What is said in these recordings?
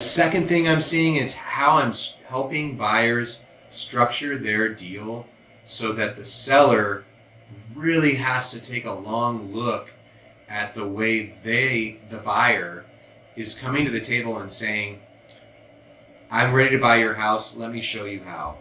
second thing I'm seeing is how I'm helping buyers structure their deal so that the seller really has to take a long look at the way the buyer, is coming to the table and saying, I'm ready to buy your house, let me show you how.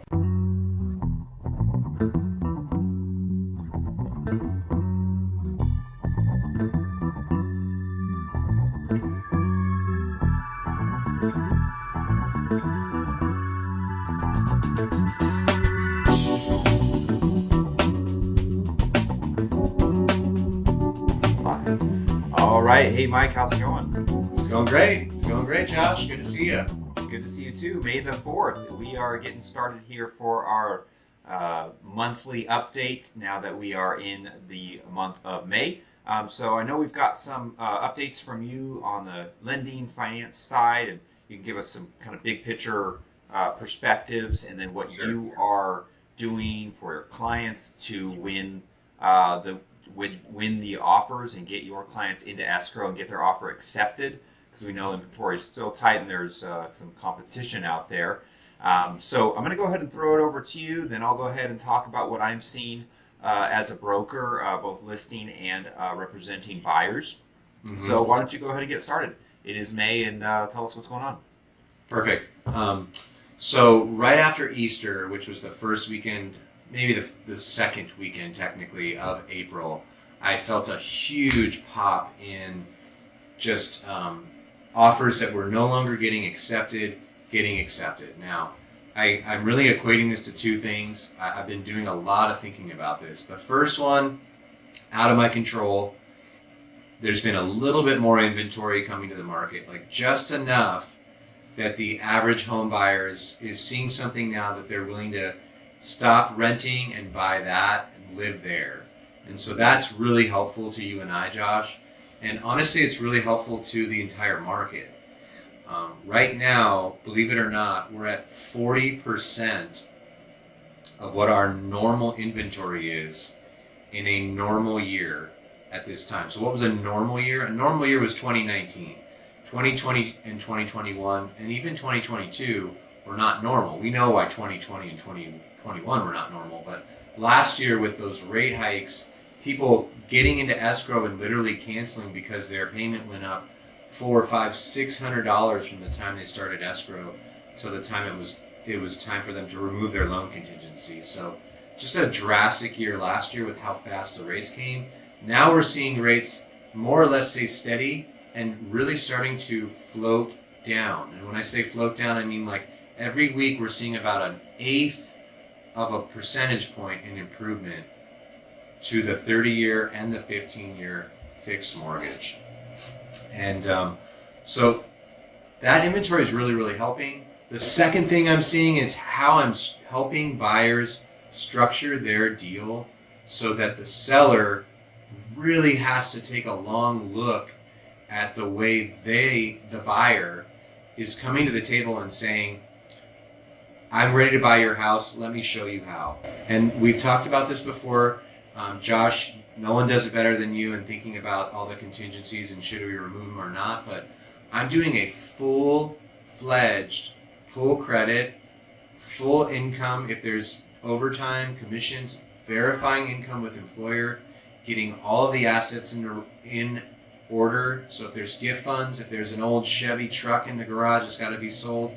All right. Hey, Mike, how's it going? It's going great. It's going great, Josh. Good to see you. Good to see you too. May the 4th. We are getting started here for our monthly update now that we are in the month of May. So I know we've got some updates from you on the lending finance side, and you can give us some kind of big picture perspectives, and then what you are doing for your clients to win the offers and get your clients into escrow and get their offer accepted, because we know inventory is still tight and there's some competition out there. So I'm going to go ahead and throw it over to you, then I'll go ahead and talk about what I'm seeing as a broker, both listing and representing buyers. Mm-hmm. So why don't you go ahead and get started? It is May, and tell us what's going on. Perfect. So right after Easter, which was the first weekend, maybe the second weekend technically of April, I felt a huge pop in just offers that were no longer getting accepted. Now, I'm really equating this to two things. I've been doing a lot of thinking about this. The first one, out of my control, there's been a little bit more inventory coming to the market, like just enough that the average home buyer is seeing something now that they're willing to stop renting and buy that and live there. And so that's really helpful to you and I, Josh. And honestly, it's really helpful to the entire market. Right now, believe it or not, we're at 40% of what our normal inventory is in a normal year at this time. So what was a normal year? A normal year was 2019. 2020 and 2021 and even 2022 were not normal. We know why 2020 and 2021 were not normal, but last year with those rate hikes, people getting into escrow and literally canceling because their payment went up $400, $500, $600 from the time they started escrow to the time it was time for them to remove their loan contingency. So just a drastic year last year with how fast the rates came. Now we're seeing rates more or less stay steady and really starting to float down. And when I say float down, I mean like every week we're seeing about 1/8 of a percentage point in improvement to the 30-year and the 15-year fixed mortgage. And so that inventory is really, really helping. The second thing I'm seeing is how I'm helping buyers structure their deal so that the seller really has to take a long look at the way the buyer, is coming to the table and saying, I'm ready to buy your house, let me show you how. And we've talked about this before. Josh, no one does it better than you in thinking about all the contingencies and should we remove them or not, but I'm doing a full-fledged, full credit, full income, if there's overtime, commissions, verifying income with employer, getting all of the assets in order. So if there's gift funds, if there's an old Chevy truck in the garage that's got to be sold,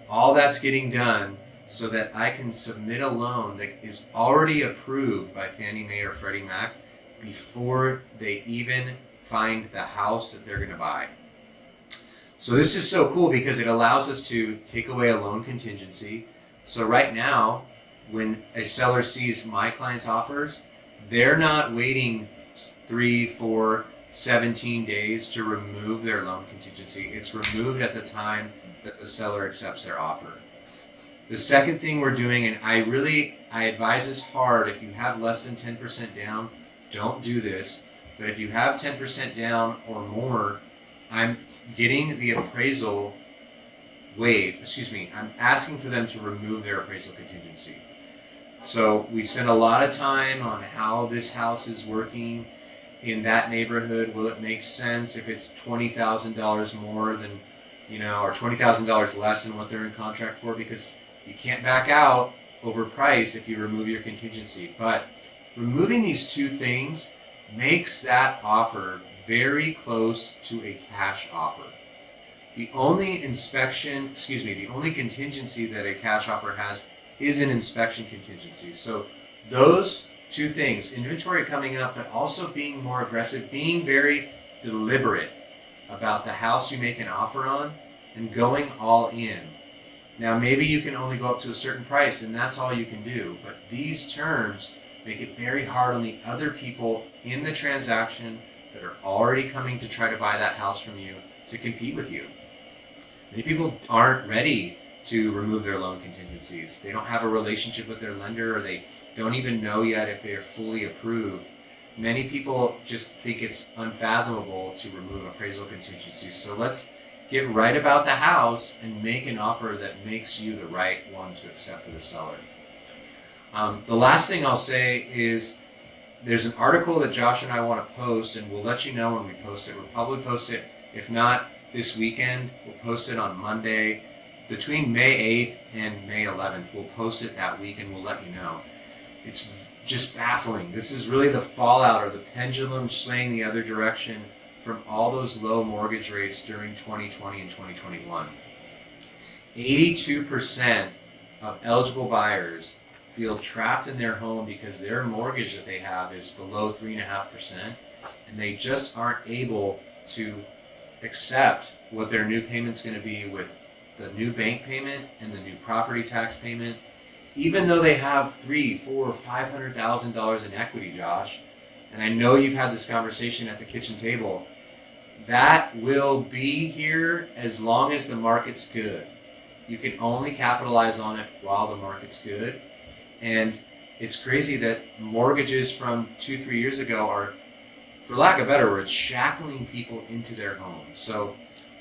all that's getting done so that I can submit a loan that is already approved by Fannie Mae or Freddie Mac before they even find the house that they're going to buy. So this is so cool because it allows us to take away a loan contingency. So right now, when a seller sees my client's offers, they're not waiting 3, 4, 17 days to remove their loan contingency. It's removed at the time that the seller accepts their offer. The second thing we're doing, and I advise this hard, if you have less than 10% down, don't do this. But if you have 10% down or more, I'm getting the appraisal waived. I'm asking for them to remove their appraisal contingency. So we spend a lot of time on how this house is working in that neighborhood. Will it make sense if it's $20,000 more than or $20,000 less than what they're in contract for, because you can't back out over price if you remove your contingency. But removing these two things makes that offer very close to a cash offer. The only contingency that a cash offer has is an inspection contingency. So those two things, inventory coming up, but also being more aggressive, being very deliberate about the house you make an offer on, and going all in. Now, maybe you can only go up to a certain price, and that's all you can do. But these terms make it very hard on the other people in the transaction that are already coming to try to buy that house from you to compete with you. Many people aren't ready to remove their loan contingencies. They don't have a relationship with their lender, or they don't even know yet if they are fully approved. Many people just think it's unfathomable to remove appraisal contingencies. So let's get right about the house and make an offer that makes you the right one to accept for the seller. The last thing I'll say is there's an article that Josh and I want to post, and we'll let you know when we post it. We'll probably post it, if not this weekend, we'll post it on Monday. Between May 8th and May 11th, we'll post it that week, and we'll let you know. It's just baffling. This is really the fallout, or the pendulum swaying the other direction from all those low mortgage rates during 2020 and 2021. 82% of eligible buyers feel trapped in their home because their mortgage that they have is below 3.5%, and they just aren't able to accept what their new payment's going to be with the new bank payment and the new property tax payment, even though they have $300,000, $400,000, $500,000 in equity, Josh. And I know you've had this conversation at the kitchen table. That will be here as long as the market's good. You can only capitalize on it while the market's good. And it's crazy that mortgages from 2-3 years ago are, for lack of better words, shackling people into their homes. So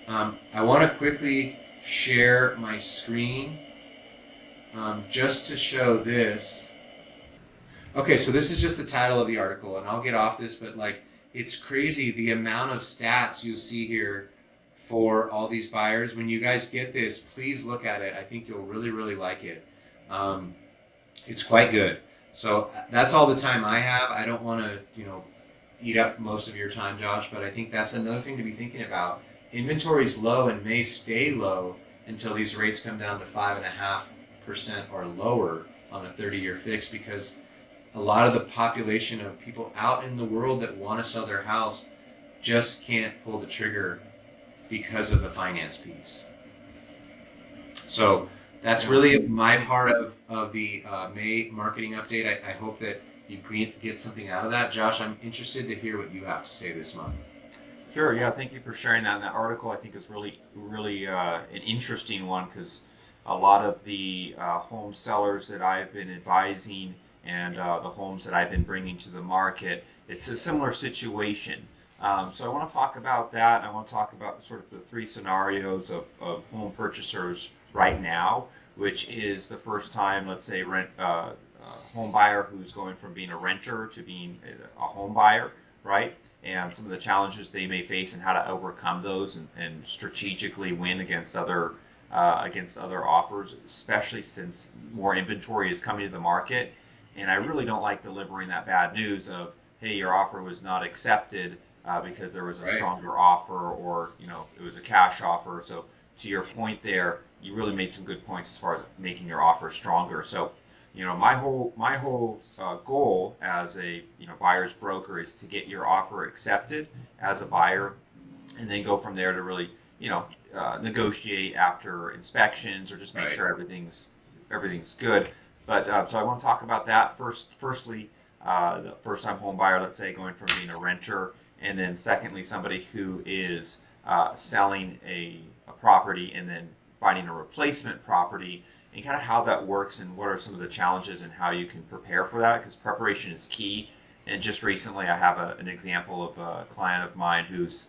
I want to quickly share my screen just to show this. Okay, so this is just the title of the article, and I'll get off this, but it's crazy the amount of stats you'll see here for all these buyers. When you guys get this, please look at it. I think you'll really, really like it. It's quite good. So that's all the time I have. I don't want to, eat up most of your time, Josh, but I think that's another thing to be thinking about. Inventory's low and may stay low until these rates come down to 5.5% or lower on a 30-year fix, because a lot of the population of people out in the world that want to sell their house just can't pull the trigger because of the finance piece. So that's really my part of the May marketing update. I hope that you get something out of that. Josh, I'm interested to hear what you have to say this month. Sure, yeah, thank you for sharing that. And that article, I think, is really an interesting one, because a lot of the home sellers that I've been advising and the homes that I've been bringing to the market, it's a similar situation. So I want to talk about that. I want to talk about sort of the three scenarios of home purchasers right now, which is the first time, let's say, home buyer who's going from being a renter to being a home buyer, right? And some of the challenges they may face and how to overcome those and strategically win against other offers, especially since more inventory is coming to the market. And I really don't like delivering that bad news of, hey, your offer was not accepted because there was a stronger offer, or it was a cash offer. So to your point there, you really made some good points as far as making your offer stronger. So my whole goal as a buyer's broker is to get your offer accepted as a buyer, and then go from there to really negotiate after inspections, or just make sure everything's good. But so I want to talk about that firstly, the first-time home buyer, let's say, going from being a renter, and then secondly, somebody who is selling a property and then finding a replacement property, and kind of how that works and what are some of the challenges and how you can prepare for that, because preparation is key. And just recently, I have an example of a client of mine who's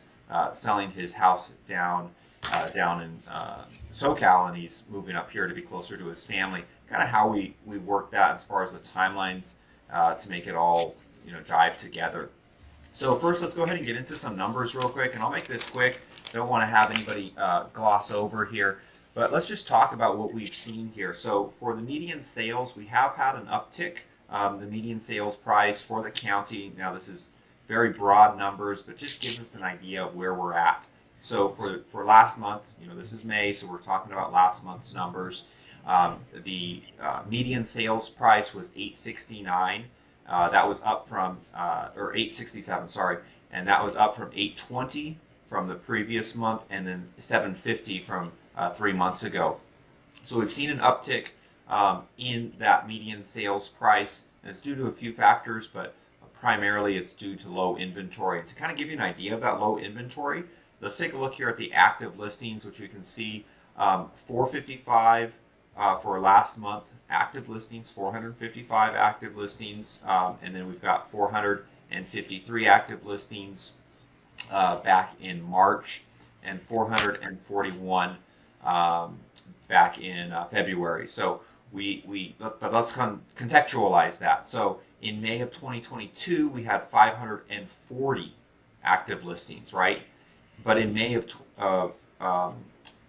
selling his house down in SoCal, and he's moving up here to be closer to his family. Kind of how we work that as far as the timelines to make it all jive together. So first, let's go ahead and get into some numbers real quick, and I'll make this quick. don't want to have anybody gloss over here. But let's just talk about what we've seen here. So for the median sales, we have had an uptick. The median sales price for the county, now this is very broad numbers, but just gives us an idea of where we're at. So for last month, this is May, so we're talking about last month's numbers. The median sales price was $869. That was up from, or $867, sorry, and that was up from $820 from the previous month, and then $750 from 3 months ago. So we've seen an uptick in that median sales price, and it's due to a few factors, but primarily it's due to low inventory. And to kind of give you an idea of that low inventory, let's take a look here at the active listings, which we can see 455 for last month active listings, 455 active listings, and then we've got 453 active listings back in March, and 441 back in February. So but let's contextualize that. So in May of 2022, we had 540 active listings, right? But in May of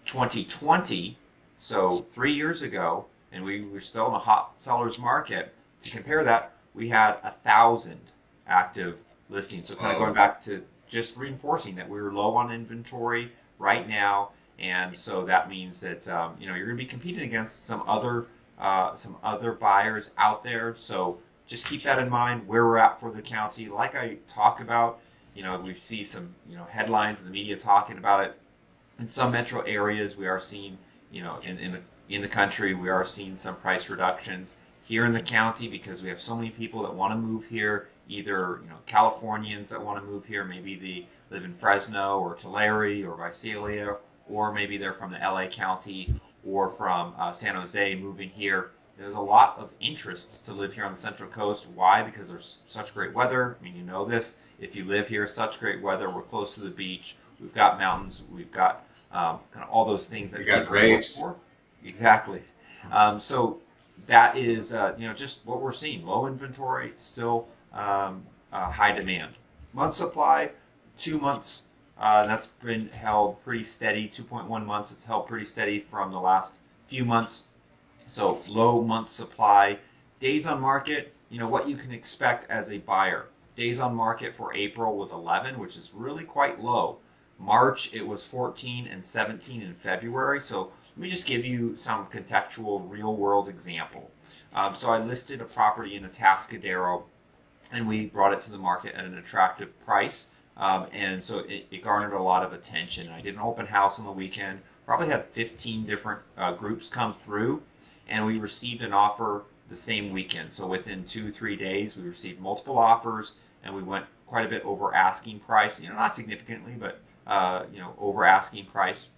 2020, so 3 years ago, and we were still in a hot seller's market, to compare that, we had 1,000 active listings. So kind of going back to just reinforcing that we were low on inventory right now, and so that means that you're going to be competing against some other buyers out there. So just keep that in mind where we're at for the county. Like I talk about, we see some headlines in the media talking about it. In some metro areas, we are seeing in the country, we are seeing some price reductions. Here in the county, because we have so many people that want to move here, either Californians that want to move here, maybe they live in Fresno or Tulare or Visalia, or maybe they're from the LA County or from San Jose moving here. There's a lot of interest to live here on the Central Coast. Why? Because there's such great weather. I mean, you know this. If you live here, such great weather. We're close to the beach. We've got mountains. We've got kind of all those things that you got grapes. Exactly. So that is just what we're seeing. Low inventory, still high demand. Month supply, 2 months. That's been held pretty steady. 2.1 months. It's held pretty steady from the last few months. So low month supply. Days on market, what you can expect as a buyer. Days on market for April was 11, which is really quite low. March, it was 14 and 17 in February. So let me just give you some contextual real world example. So I listed a property in Atascadero, and we brought it to the market at an attractive price. And so it garnered a lot of attention. I did an open house on the weekend, probably had 15 different groups come through, and we received an offer the same weekend. So within 2-3 days, we received multiple offers, and we went quite a bit over asking price, not significantly, but over asking price.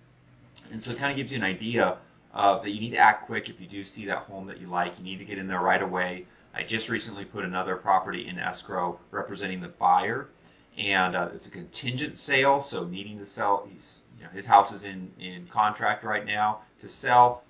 And so it kind of gives you an idea of that you need to act quick if you do see that home that you like. You need to get in there right away. I just recently put another property in escrow representing the buyer, and it's a contingent sale, so needing to sell. His house is in contract right now to sell.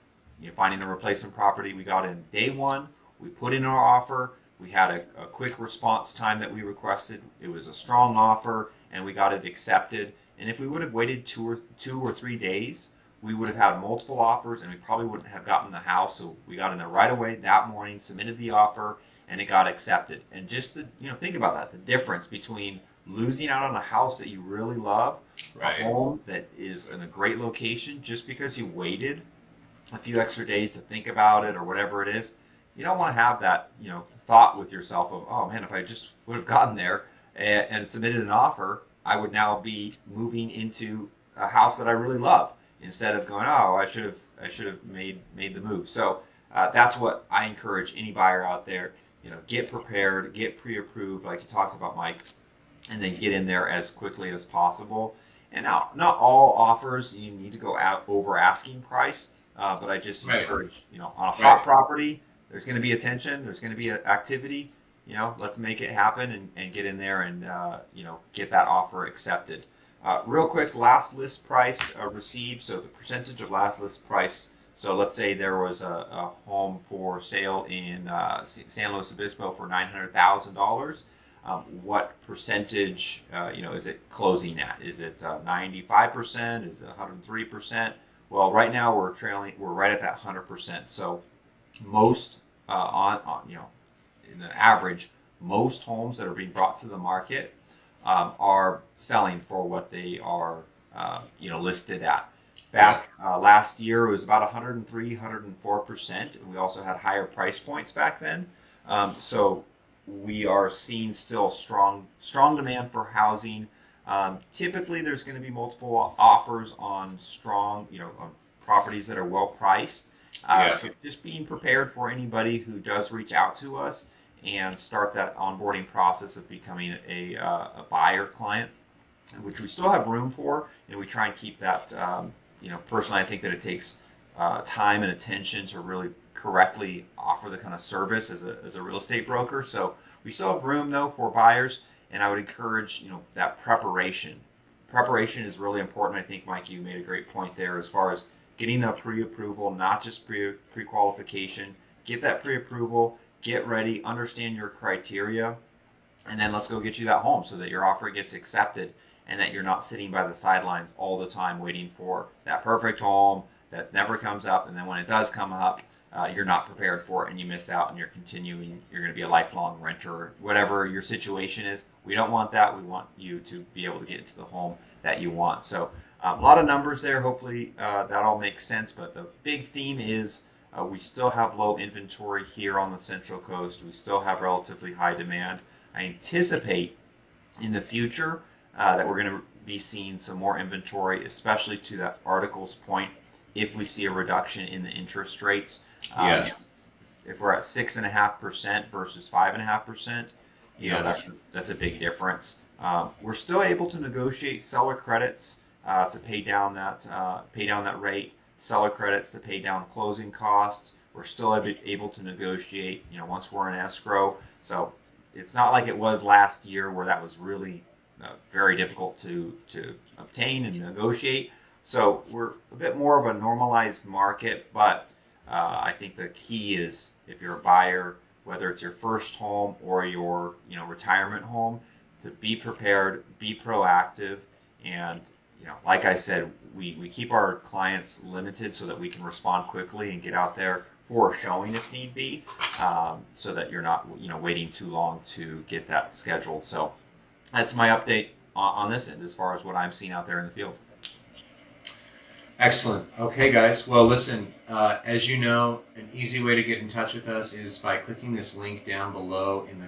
Finding a replacement property. We got in day one. We put in our offer. We had a quick response time that we requested. It was a strong offer, and we got it accepted. And if we would have waited 2 or 3 days, we would have had multiple offers, and we probably wouldn't have gotten the house. So we got in there right away that morning, submitted the offer, and it got accepted. And just think about that, the difference between losing out on a house that you really love, right, a home that is in a great location, just because you waited a few extra days to think about it or whatever it is. You don't want to have that thought with yourself of, oh man, if I just would have gotten there and submitted an offer, I would now be moving into a house that I really love, instead of going, oh, I should have made the move. So that's what I encourage any buyer out there. Get prepared, get pre-approved, like you talked about, Mike, and then get in there as quickly as possible. And now, not all offers you need to go out over asking price, but I just encourage, on a hot property, there's going to be attention, there's going to be activity. Let's make it happen and get in there and get that offer accepted. Real quick, last list price received. So the percentage of last list price. So let's say there was a home for sale in San Luis Obispo for $900,000. what percentage, is it closing at? Is it 95%? Is it 103%? Well, right now we're right at that 100%. So most in the average, most homes that are being brought to the market are selling for what they are, listed at. Back last year, it was about 103, 104%. And we also had higher price points back then. So we are seeing still strong demand for housing. Typically, there's going to be multiple offers on on properties that are well priced. So just being prepared for anybody who does reach out to us and start that onboarding process of becoming a buyer client, which we still have room for, and we try and keep that. Personally, I think that it takes time and attention to really correctly offer the kind of service as a real estate broker. So we still have room though for buyers, and I would encourage that preparation. Preparation is really important. I think, Mike, you made a great point there as far as getting the pre-approval, not just pre-qualification. Get that pre-approval, get ready, understand your criteria, and then let's go get you that home so that your offer gets accepted and that you're not sitting by the sidelines all the time waiting for that perfect home that never comes up, and then when it does come up, you're not prepared for it and you miss out and you're going to be a lifelong renter, whatever your situation is. We don't want that. We want you to be able to get into the home that you want. So a lot of numbers there. Hopefully that all makes sense, but the big theme is we still have low inventory here on the Central Coast. We still have relatively high demand. I anticipate in the future that we're going to be seeing some more inventory, especially to that article's point, if we see a reduction in the interest rates. Yes. If we're at 6.5% versus 5.5%, that's a big difference. We're still able to negotiate seller credits to pay down that rate, seller credits to pay down closing costs. We're still able to negotiate, once we're in escrow. So it's not like it was last year where that was really very difficult to obtain and negotiate. So we're a bit more of a normalized market, but I think the key is if you're a buyer, whether it's your first home or your retirement home, to be prepared, be proactive, and like I said, we keep our clients limited so that we can respond quickly and get out there for a showing if need be, so that you're not waiting too long to get that scheduled. So that's my update on this end as far as what I'm seeing out there in the field. Excellent. Okay, guys. Well, listen, as you know, an easy way to get in touch with us is by clicking this link down below in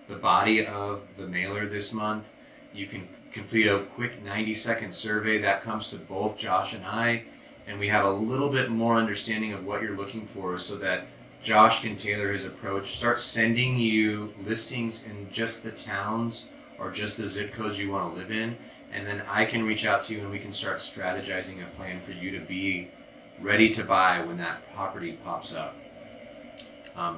the body of the mailer this month. You can complete a quick 90-second survey that comes to both Josh and I, and we have a little bit more understanding of what you're looking for so that Josh can tailor his approach, start sending you listings in just the towns or just the zip codes you want to live in. And then I can reach out to you and we can start strategizing a plan for you to be ready to buy when that property pops up.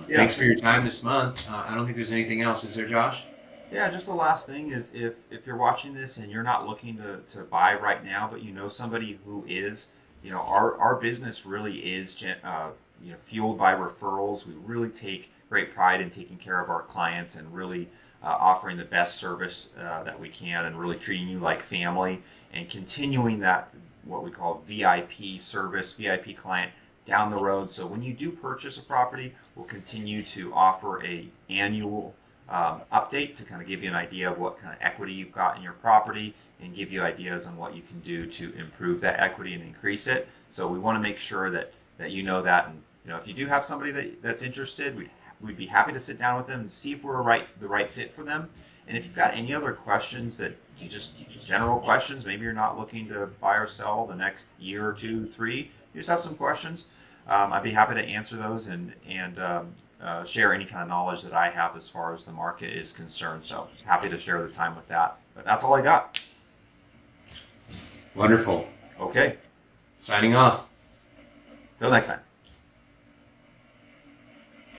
Thanks for your time this month. I don't think there's anything else. Is there, Josh? Yeah, just the last thing is if you're watching this and you're not looking to buy right now, but you know somebody who is, our business really is fueled by referrals. We really take great pride in taking care of our clients and really offering the best service that we can and really treating you like family and continuing that what we call VIP service, VIP client down the road. So when you do purchase a property, we'll continue to offer a annual update to kind of give you an idea of what kind of equity you've got in your property and give you ideas on what you can do to improve that equity and increase it. So we want to make sure that you know that, and if you do have somebody that's interested, we'd be happy to sit down with them and see if we're the right fit for them. And if you've got any other questions that general questions, maybe you're not looking to buy or sell the next year or 2, 3, you just have some questions, I'd be happy to answer those and share any kind of knowledge that I have as far as the market is concerned. So happy to share the time with that. But that's all I got. Wonderful. Okay. Signing off. Till next time.